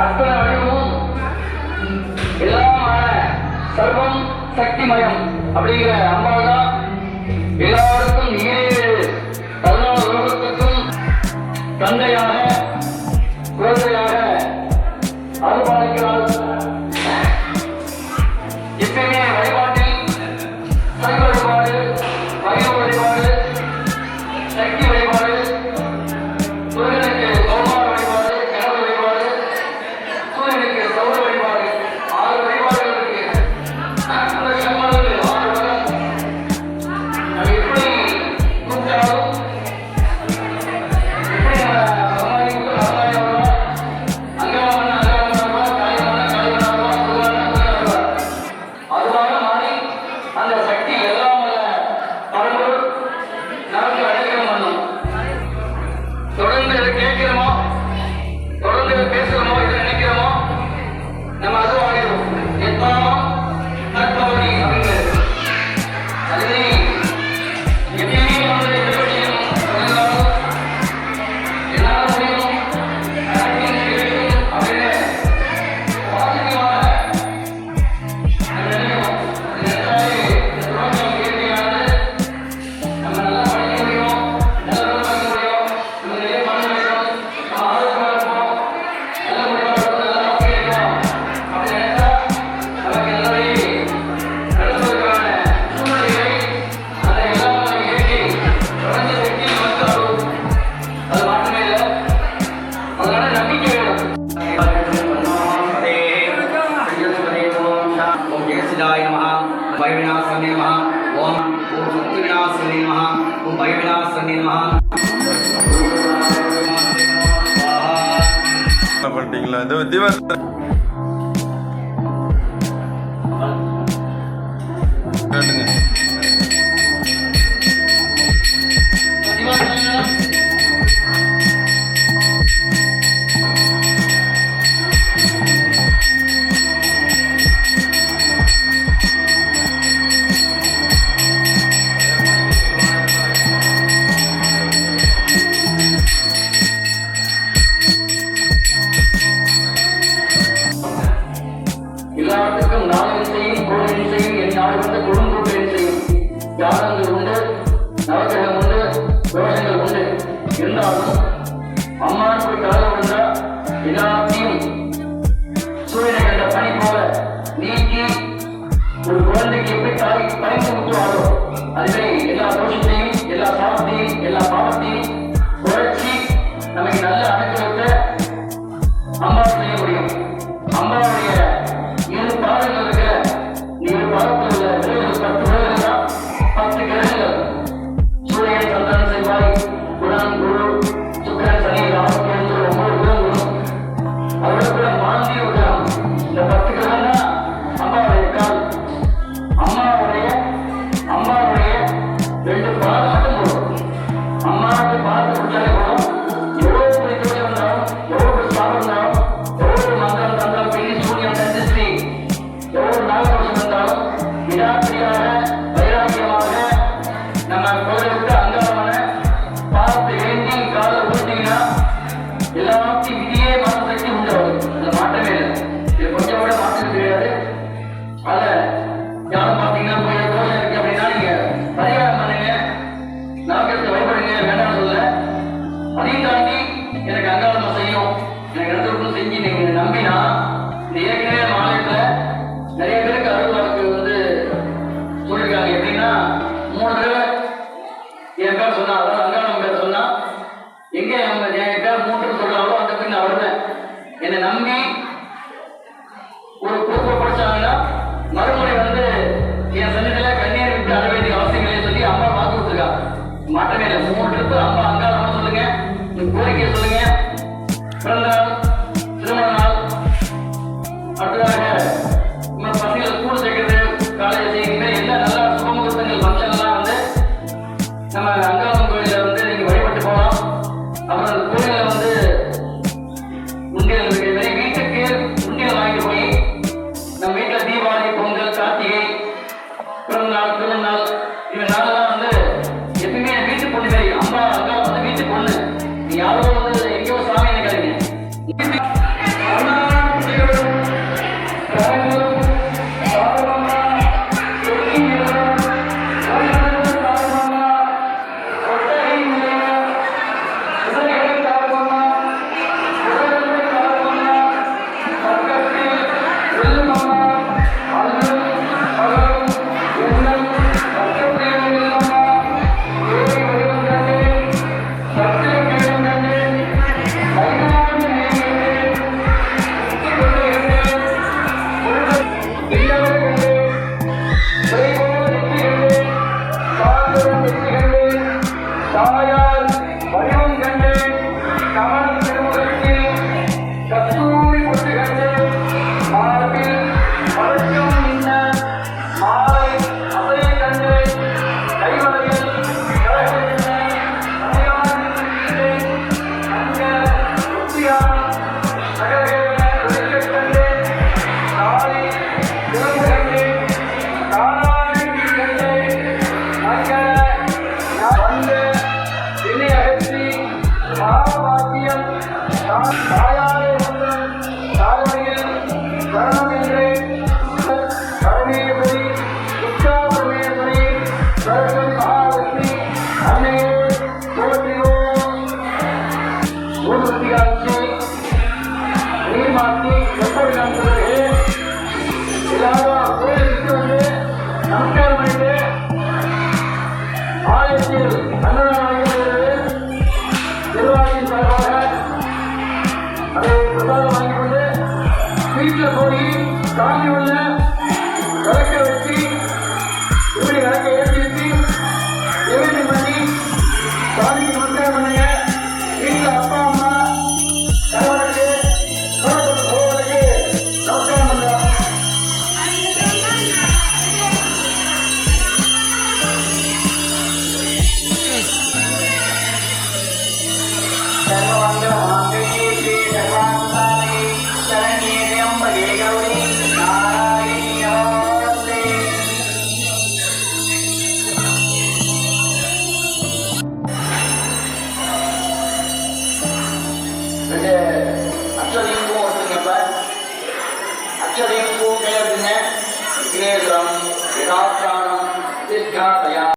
அத்தனை வடிவமும் எல்லாமான சர்வம் சக்திமயம் அப்படிங்கிற அம்பாள் தான் எல்லாருக்கும் 14 லோகத்துக்கும் தந்தையாக குழந்தையாக அருள்பாலிக்கிறார். எப்பயுமே வழிபாட்டில் சைவ வழிபாடு, வைணவ வழிபாடு, சக்தி வழிபாடு, முருகனுக்கு கௌமார வழிபாடு, கிணறு வழிபாடு, சூரியனுக்கு சௌர வழிபாடு, 6 வழிபாடுகள் இருக்கு. அந்த சம்மதங்கள் 6 வகை. நம்ம எப்படி கூப்பிட்டாலும் எப்படி நம்ம சமாளிக்கு சமாளிக்கிறோம், அங்கமான காயமான அதுவாக மாறி அந்த சக்தி எல்லாம் பரம்பு நமக்கு அடைக்கலம் பண்ணும். தொடர்ந்து இதை கேட்கிறோமோ, தொடர்ந்து இதை பேசுகிறோமோ, இதை நினைக்கிறோமோ, நம்ம அது வாங்கிடுவோம். எத்தாமோ தற்பவதி அப்படிங்கிறது அதுவே எப்பயுமே வந்து எதிர்கட்சியும் இருந்தாலும் என்னால முடியும் அப்படின்னு பாசிட்டிவாக நம்ம நினைக்கிறோம். நினைச்சாலே இந்த ப்ரோக்ராம் இயற்கையானது. நம்ம நல்லா படிக்க முடியும், நல்லா படிக்க முடியும், நம்ம நிறைய பண்ண முடியும், நம்ம ஆரோக்கியமாக இருப்போம், நல்ல முடிவாக இருக்கும், நல்லா நோக்கி இருக்கோம் அப்படின்னு நினைச்சா நமக்கு எல்லாமே நடப்பதற்கான சூழ்நிலைகளை அந்த எல்லாம் இயற்கை பிரபஞ்ச சக்தி நமக்கு அருள். அது மாற்றமே இல்லை. அதனால நம்பிக்கை வேணும். ओम जयसिदाय नमः, भय विनाशाय नमः, ओम शक्ति विनाशाय नमः, ओम भय विनाशाय नमः. என்ன பண்ணிட்டீங்களா? இது திவஸ் கேட்டுங்க. எல்லாத்துக்கும் 4 இசையும் கோடி இசையும் என் நாடு வந்து குடும்பம் இசையும் யாகங்கள் உண்டு, நவக்கிரகம் உண்டு, தோஷங்கள் உண்டு. இருந்தாலும் அம்மாவுக்கு ஒரு கலவை உண்டா எல்லாத்தையும் சூரியனை கண்ட பனி போல நீக்கி ஒரு குழந்தைக்கு எப்படி தாய் பணிந்து ஊற்றுவாரோ அதுவே எல்லா தோஷத்தையும், எல்லா சாபத்தையும், எல்லா பாவத்தையும் குறைச்சி நமக்கு நல்ல அனுகிரகத்தை அம்மா செய்ய முடியும். அம்மாவுடைய 7 பாதங்கள் இருக்கிற நீ ஒரு பாதத்தில் உள்ள விரைவில் 10 விரைவில் 10 கிரகங்கள் சூரியன் சந்தானம் செய்வாய், புதன், குரு, சுக்கிரன், சனி, ராகு என்று 9 கிரகங்களும் அதோட கூட மாந்தி ஒரு கிரகம். இந்த 10 கிரகம் தான் அம்மாவுடைய கால். அம்மாவுடைய 2 பாதம் மட்டும் போடும். அம்மாவுக்கு பாதத்தை பிடிச்சாலே போடும். எவ்வளவு பெரிய தோஷம் இருந்தாலும், எவ்வளவு பெரிய சாபம் இருந்தாலும், எவ்வளவு மந்திரம் தந்திரம் பெரிய சூரியன் தந்திஸ்ரீ எவ்வளவு நாகதோஷம் இருந்தாலும் விடாப்பிடியாக வைராக்கியமாக நம்ம கோயிலை விட்டு அங்காளமான பாதத்தை வேண்டி காலை ஊட்டிங்கன்னா எல்லாத்தையும் விதியே மாற்ற சக்தி உண்டு. அதுல மாற்றமே இல்லை. இது கொஞ்சம் கூட மாற்றம் தெரியாது. அதை யாரும் பார்த்தீங்கன்னா போய் தோஷம் இருக்கு அப்படின்னா நீங்க பரிகாரம் பண்ணுங்க, நவக்கிரகத்தை வழிபடுங்க, வேண்டாம்னு சொல்ல. அதையும் தாண்டி எனக்கு அங்காளமா செய்யும், எனக்கு ரெண்டு செஞ்சு நீங்க நம்பினா இந்த ஏற்கனவே மாநிலத்துல நிறைய பேருக்கு அருள் வாக்கு வந்து சொல்லியிருக்காங்க. எப்படின்னா 3 தடவை என் பேர் சொன்னா, அதாவது அங்காளம் பேர் சொன்னா எங்க அவங்க என் பேர் 3 சொல்றாங்களோ அந்த பின் நான் வருவேன். என்னை நம்பி ஒரு பொறுப்பை படிச்சாங்கன்னா மறுமுறை வந்து என் சன்னதியில கண்ணீர் விட்டு அட வேண்டிய அவசியங்களே சொல்லி அம்மா வாக்கு கொடுத்துருக்காங்க. மாற்றமே இல்லை. 3 ட்ரிப்பு அம்மா அங்காளமா சொல்லுங்க, கோரிக்கையை சொல்லுங்க, பிறந்த நாள், திருமண வச்சு நீர் மாற்றி எப்படி நடத்துறது எல்லாரும் கோயிலுக்கு வந்து நமஸ்காரம் பண்ணிட்டு ஆலயத்தில் அன்னதானம் நிர்வாகியின் சார்பாக அதை பிரசாதம் வாங்கிக் கொண்டு வீட்டில் போய் சாமி உள்ள விளக்க வச்சு இப்படி விளக்க ஏற்றி வச்சு நிவேதனம் பண்ணி சாமிக்கு நமஸ்காரம் பண்ணுங்க. வீட்டில் அப்பா அம்மா கணவனுக்கு சகோதரருக்கு நமஸ்காரம் பண்ணுங்க. அச்சதையும் ஒருத்தங்கப்ப அச்சதையும் கையெழுத்துங்க.